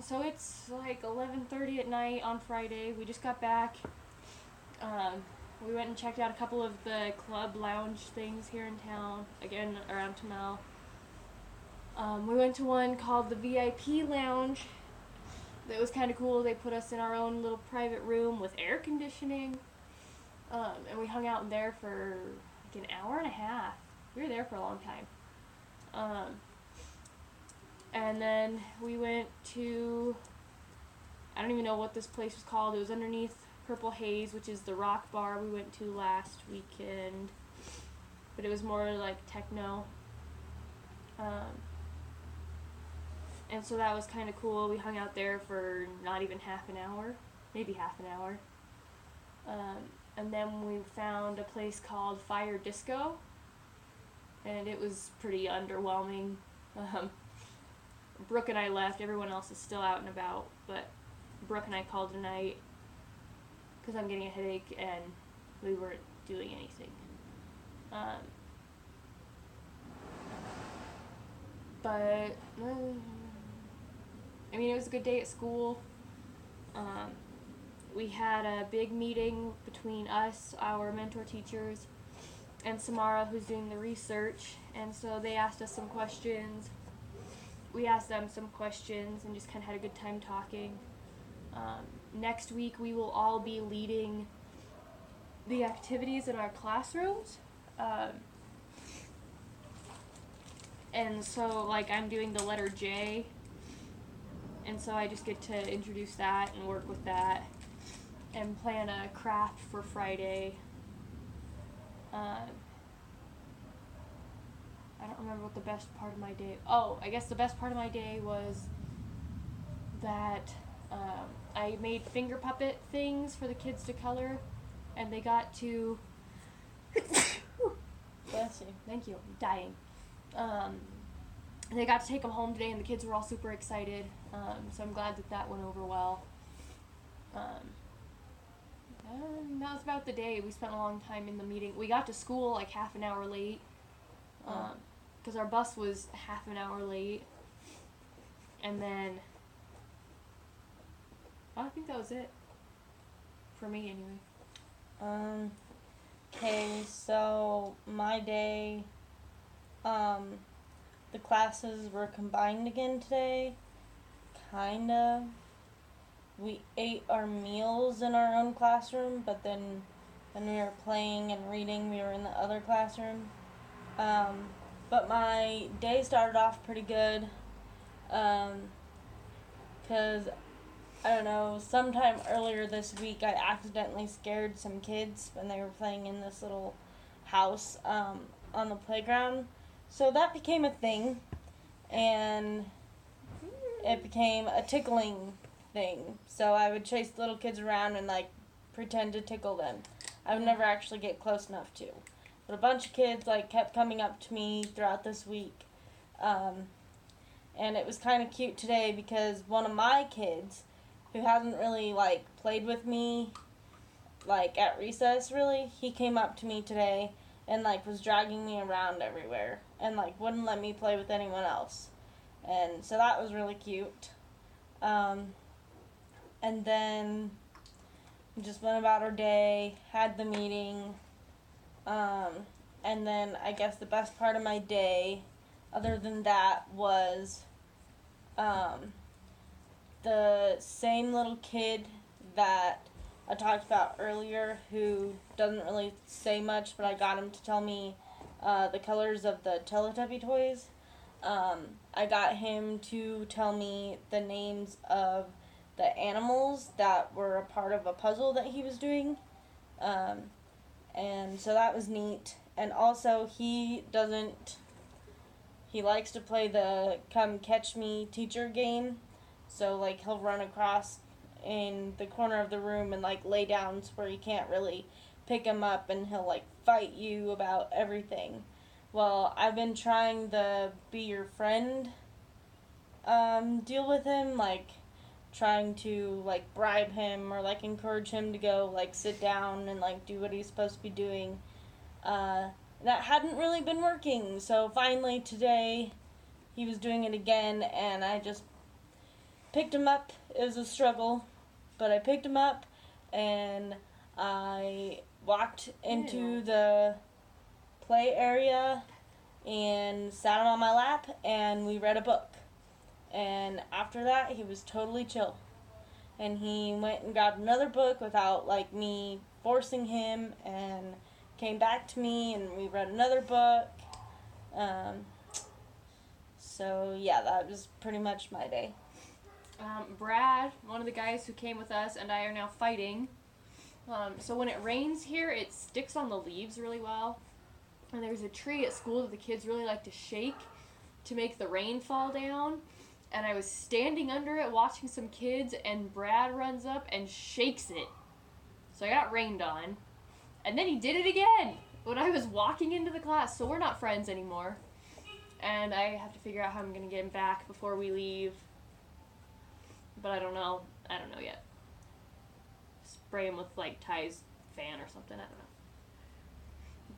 So it's like 11:30 at night on Friday. We just got back. We went and checked out a couple of the club lounge things here in town, again around Tamil. We went to one called the VIP Lounge. That was kind of cool. They put us in our own little private room with air conditioning. And we hung out in there for like an hour and a half. We were there for a long time. And then we went to, I don't even know what this place was called. It was underneath Purple Haze, which is the rock bar we went to last weekend. But it was more like techno. And so that was kind of cool. We hung out there for not even half an hour, maybe half an hour. And then we found a place called Fire Disco, and it was pretty underwhelming. Brooke and I left. Everyone else is still out and about, but Brooke and I called tonight because I'm getting a headache and we weren't doing anything. But I mean, it was a good day at school. We had a big meeting between us, our mentor teachers, and Samara, who's doing the research. And so they asked us some questions. We asked them some questions and just kind of had a good time talking. Next week, we will all be leading the activities in our classrooms. And so, like, I'm doing the letter J. And so I just get to introduce that and work with that and plan a craft for Friday. I don't remember what the best part of my day. Oh, I guess the best part of my day was that I made finger puppet things for the kids to color, and they got to. Bless you. Thank you. I'm dying. They got to take them home today, and the kids were all super excited. So I'm glad that went over well. That was about the day. We spent a long time in the meeting. We got to school like half an hour late because our bus was half an hour late. And then, I think that was it for me anyway. Okay, so my day, the classes were combined again today, kinda. We ate our meals in our own classroom, but then when we were playing and reading, we were in the other classroom. But my day started off pretty good, because, I don't know, sometime earlier this week I accidentally scared some kids when they were playing in this little house on the playground. So that became a thing, and it became a tickling thing. So I would chase little kids around and like pretend to tickle them. I would never actually get close enough to. But a bunch of kids like kept coming up to me throughout this week. And it was kind of cute today because one of my kids, who hasn't really like played with me like at recess really, he came up to me today and like was dragging me around everywhere and like wouldn't let me play with anyone else. And so that was really cute. And then we just went about our day, had the meeting, and then I guess the best part of my day, other than that, was the same little kid that I talked about earlier who doesn't really say much, but I got him to tell me the colors of the Teletubby toys. I got him to tell me the names of the animals that were a part of a puzzle that he was doing. And so that was neat. And also he likes to play the come catch me teacher game. So like he'll run across in the corner of the room and like lay down where you can't really pick him up, and he'll like fight you about everything. Well, I've been trying the be your friend deal with him, like trying to like bribe him or like encourage him to go like sit down and like do what he's supposed to be doing. That hadn't really been working, so finally today he was doing it again, and I just picked him up. It was a struggle, but I picked him up, and I walked into the play area and sat him on my lap, and we read a book. And after that, he was totally chill. And he went and got another book without, like, me forcing him, and came back to me, and we read another book. So, yeah, that was pretty much my day. Brad, one of the guys who came with us, and I are now fighting. So when it rains here, it sticks on the leaves really well. And there's a tree at school that the kids really like to shake to make the rain fall down. And I was standing under it watching some kids, and Brad runs up and shakes it. So I got rained on. And then he did it again when I was walking into the class. So we're not friends anymore. And I have to figure out how I'm going to get him back before we leave. But I don't know. I don't know yet. Spray him with, like, Ty's fan or something. I don't know.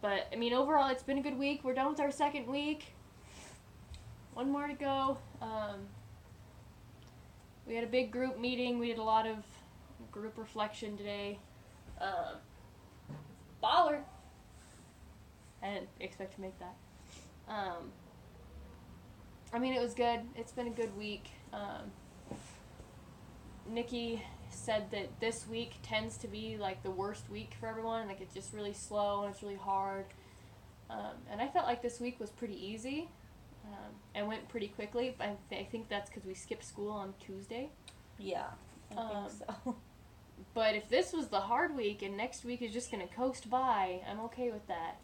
But, I mean, overall, it's been a good week. We're done with our second week. One more to go. We had a big group meeting. We did a lot of group reflection today. Baller. I didn't expect to make that. I mean, it was good. It's been a good week. Nikki said that this week tends to be, like, the worst week for everyone. Like, it's just really slow and it's really hard. And I felt like this week was pretty easy. And went pretty quickly. I think that's because we skipped school on Tuesday. Yeah, I think so. But if this was the hard week and next week is just going to coast by, I'm okay with that.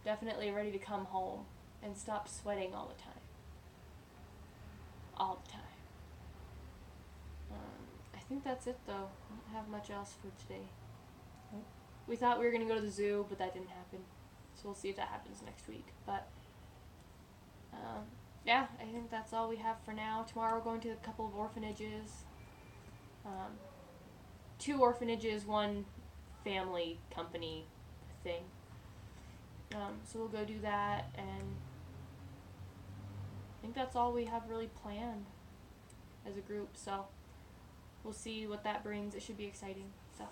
Definitely ready to come home and stop sweating all the time. All the time. I think that's it, though. I don't have much else for today. Nope. We thought we were going to go to the zoo, but that didn't happen. So we'll see if that happens next week. But, yeah, I think that's all we have for now. Tomorrow we're going to a couple of orphanages. 2 orphanages, 1 family company thing. So we'll go do that, and I think that's all we have really planned as a group. So we'll see what that brings. It should be exciting. So.